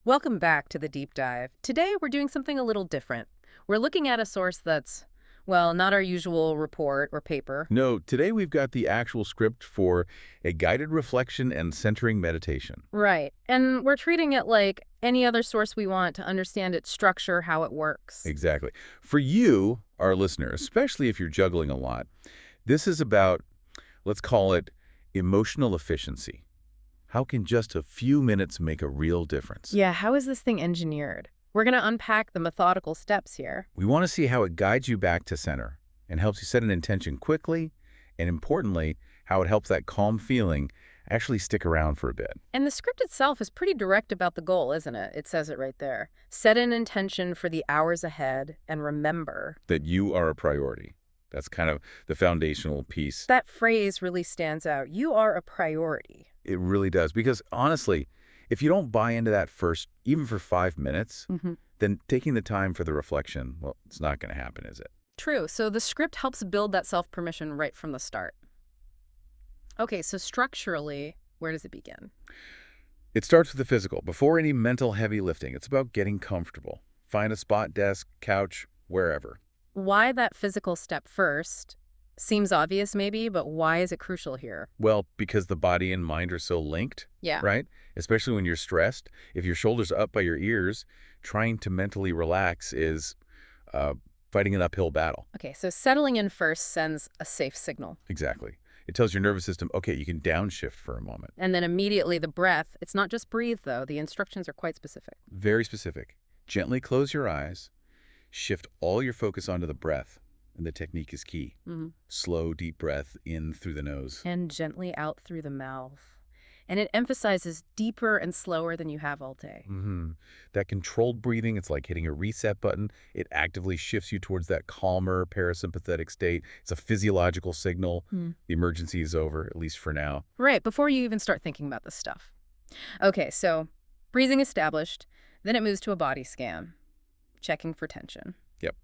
Welcome back to the deep dive. Today we're doing something a little different. We're looking at a source that's, well, not our usual report or paper. No, today we've got the actual script for a guided reflection and centering meditation. Right. And we're treating it like any other source we want to understand its structure, how it works. Exactly. For you, our listener, especially if you're juggling a lot, this is about, let's call it, emotional efficiency. How can just a few minutes make a real difference? Yeah, how is this thing engineered? We're going to unpack the methodical steps here. We want to see how it guides you back to center and helps you set an intention quickly, and importantly, how it helps that calm feeling actually stick around for a bit. And the script itself is pretty direct about the goal, isn't it? It says it right there. Set an intention for the hours ahead and remember That you are a priority. That's kind of the foundational piece. that phrase really stands out. You are a priority. It really does. Because honestly, if you don't buy into that first, even for 5 minutes, then taking the time for the reflection, well, it's not going to happen, is it? True. So the script helps build that self-permission right from the start. Okay, so structurally, where does it begin? It starts with the physical. Before any mental heavy lifting, it's about getting comfortable. Find a spot, desk, couch, wherever. Why that physical step first seems obvious maybe, but why is it crucial here? Well, because the body and mind are so linked, Yeah. right? Especially when you're stressed. If your shoulders are up by your ears, trying to mentally relax is fighting an uphill battle. Okay, so settling in first sends a safe signal. Exactly. It tells your nervous system, okay, you can downshift for a moment. And then immediately the breath. It's not just breathe, though. The instructions are quite specific. Very specific. Gently close your eyes. Shift all your focus onto the breath. And the technique is key. Slow, deep breath in through the nose. And gently out through the mouth. And it emphasizes deeper and slower than you have all day. That controlled breathing, it's like hitting a reset button. It actively shifts you towards that calmer parasympathetic state. It's a physiological signal. The emergency is over, at least for now. Right, before you even start thinking about this stuff. Okay, so breathing established, then it moves to a body scan, checking for tension. Yep.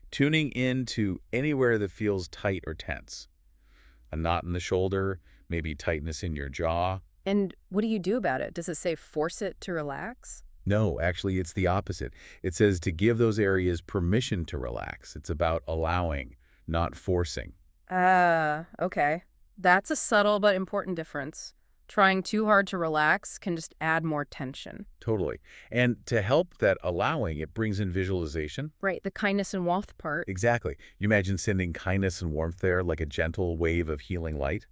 Tuning into anywhere that feels tight or tense. A knot in the shoulder, maybe tightness in your jaw. And what do you do about it? Does it say force it to relax? No, actually, it's the opposite. It says to give those areas permission to relax. It's about allowing, not forcing. Okay. That's a subtle but important difference. Trying too hard to relax can just add more tension. Totally. And to help that allowing, it brings in visualization. Right, the kindness and warmth part. Exactly. You imagine sending kindness and warmth there like a gentle wave of healing light.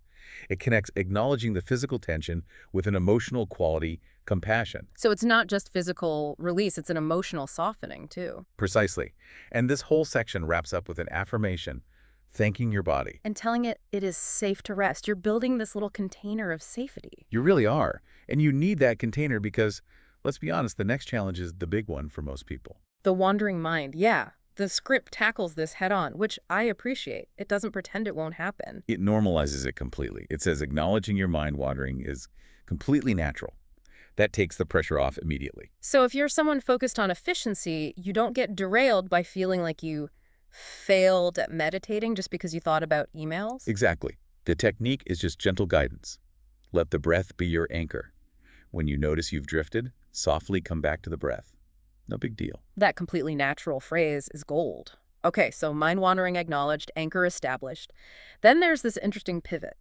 It connects acknowledging the physical tension with an emotional quality, compassion. So it's not just physical release, it's an emotional softening, too. Precisely. And this whole section wraps up with an affirmation, thanking your body. And telling it it is safe to rest. You're building this little container of safety. You really are. And you need that container because, let's be honest, the next challenge is the big one for most people. The wandering mind, yeah. The script tackles this head on, which I appreciate. It doesn't pretend it won't happen. It normalizes it completely. It says acknowledging your mind wandering is completely natural. That takes the pressure off immediately. So if you're someone focused on efficiency, you don't get derailed by feeling like you failed at meditating just because you thought about emails? Exactly. The technique is just gentle guidance. Let the breath be your anchor. When you notice you've drifted, softly come back to the breath. No big deal. That completely natural phrase is gold. Okay, so mind wandering acknowledged, anchor established. Then there's this interesting pivot.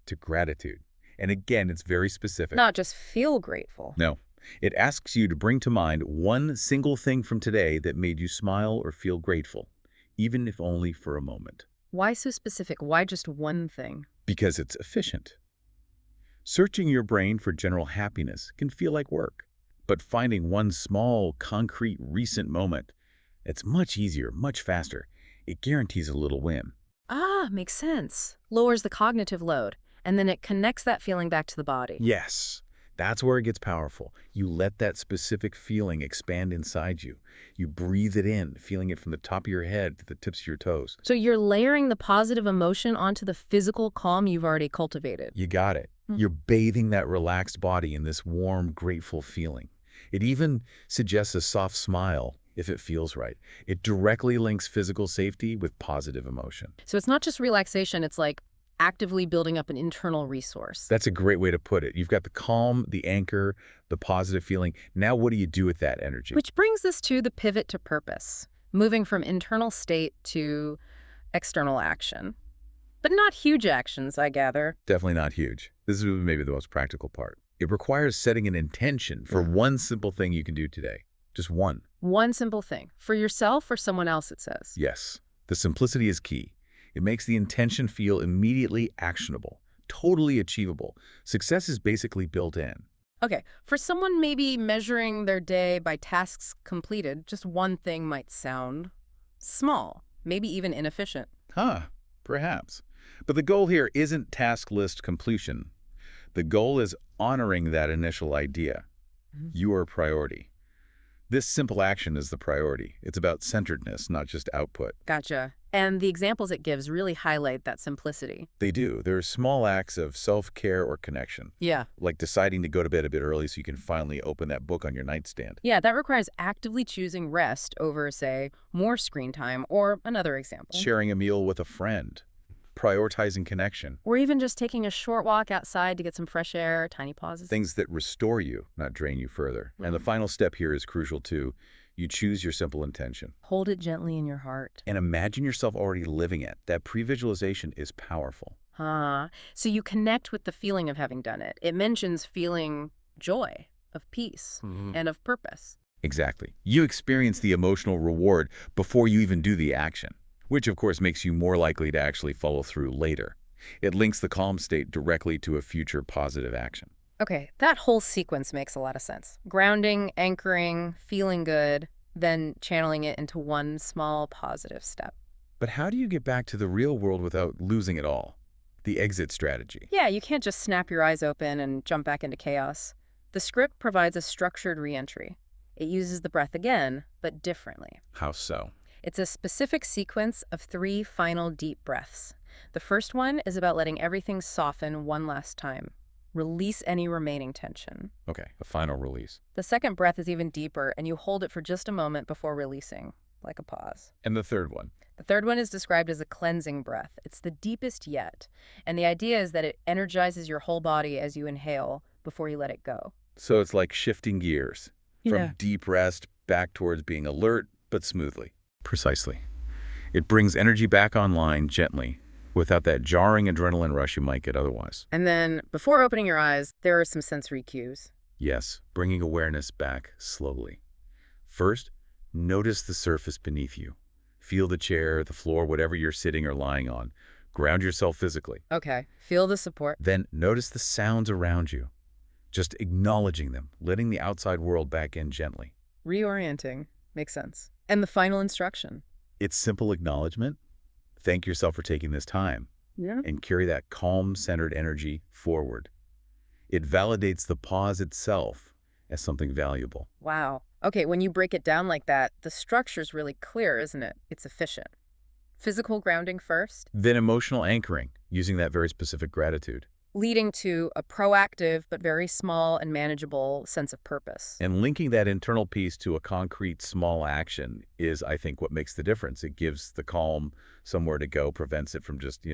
To gratitude. And again, it's very specific. Not just feel grateful. No. It asks you to bring to mind one single thing from today that made you smile or feel grateful, even if only for a moment. Why so specific? Why just one thing? Because it's efficient. Searching your brain for general happiness can feel like work. But finding one small, concrete, recent moment, it's much easier, much faster. It guarantees a little win. Makes sense. Lowers the cognitive load, and then it connects that feeling back to the body. Yes, that's where it gets powerful. You let that specific feeling expand inside you. You breathe it in, feeling it from the top of your head to the tips of your toes. So you're layering the positive emotion onto the physical calm you've already cultivated. You got it. You're bathing that relaxed body in this warm, grateful feeling. It even suggests a soft smile if it feels right. It directly links physical safety with positive emotion. So it's not just relaxation, it's like actively building up an internal resource. That's a great way to put it. You've got the calm, the anchor, the positive feeling. Now what do you do with that energy? Which brings us to the pivot to purpose, moving from internal state to external action. But not huge actions, I gather. Definitely not huge. This is maybe the most practical part. It requires setting an intention for one simple thing you can do today. Just one. One simple thing. For yourself or someone else, it says. Yes. The simplicity is key. It makes the intention feel immediately actionable, totally achievable. Success is basically built in. Okay, for someone maybe measuring their day by tasks completed, just one thing might sound small, maybe even inefficient. Perhaps. But the goal here isn't task list completion. The goal is honoring that initial idea, your priority. This simple action is the priority. It's about centeredness, not just output. Gotcha. And the examples it gives really highlight that simplicity. They do. There are small acts of self-care or connection. Yeah. Like deciding to go to bed a bit early so you can finally open that book on your nightstand. Yeah, that requires actively choosing rest over, say, more screen time, or another example. Sharing a meal with a friend. Prioritizing connection. Or even just taking a short walk outside to get some fresh air, tiny pauses. Things that restore you, not drain you further. And the final step here is crucial too. You choose your simple intention. Hold it gently in your heart. And imagine yourself already living it. That pre-visualization is powerful. So you connect with the feeling of having done it. It mentions feeling joy, of peace, and of purpose. Exactly. You experience the emotional reward before you even do the action, which of course makes you more likely to actually follow through later. It links the calm state directly to a future positive action. Okay, that whole sequence makes a lot of sense. Grounding, anchoring, feeling good, then channeling it into one small positive step. But how do you get back to the real world without losing it all? The exit strategy. Yeah, you can't just snap your eyes open and jump back into chaos. The script provides a structured re-entry. It uses the breath again, but differently. How so? It's a specific sequence of 3 final deep breaths. The first one is about letting everything soften one last time. Release any remaining tension. Okay, a final release. The second breath is even deeper, and you hold it for just a moment before releasing, like a pause. And the third one? The third one is described as a cleansing breath. It's the deepest yet, and the idea is that it energizes your whole body as you inhale before you let it go. So it's like shifting gears Yeah. from deep rest back towards being alert, but smoothly. Precisely. It brings energy back online gently, without that jarring adrenaline rush you might get otherwise. And then, before opening your eyes, there are some sensory cues. Yes, bringing awareness back slowly. First, notice the surface beneath you. Feel the chair, the floor, whatever you're sitting or lying on. Ground yourself physically. Okay, feel the support. Then notice the sounds around you. Just acknowledging them, letting the outside world back in gently. Reorienting. Makes sense. And the final instruction. It's simple acknowledgement. Thank yourself for taking this time. Yeah. And carry that calm, centered energy forward. It validates the pause itself as something valuable. Wow. Okay, when you break it down like that, the structure's really clear, isn't it? It's efficient. Physical grounding first, Then emotional anchoring, using that very specific gratitude. leading to a proactive but very small and manageable sense of purpose. And linking that internal piece to a concrete small action is, I think, what makes the difference. It gives the calm somewhere to go, prevents it from just,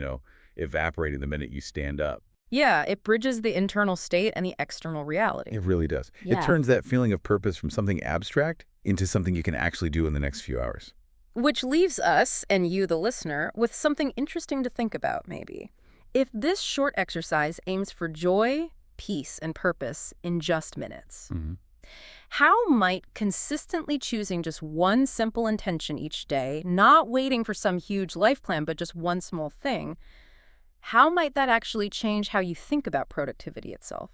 evaporating the minute you stand up. Yeah, it bridges the internal state and the external reality. It really does. Yeah. It turns that feeling of purpose from something abstract into something you can actually do in the next few hours. Which leaves us, and you, the listener, with something interesting to think about, maybe. If this short exercise aims for joy, peace, and purpose in just minutes, how might consistently choosing just one simple intention each day, not waiting for some huge life plan, but just one small thing, how might that actually change how you think about productivity itself?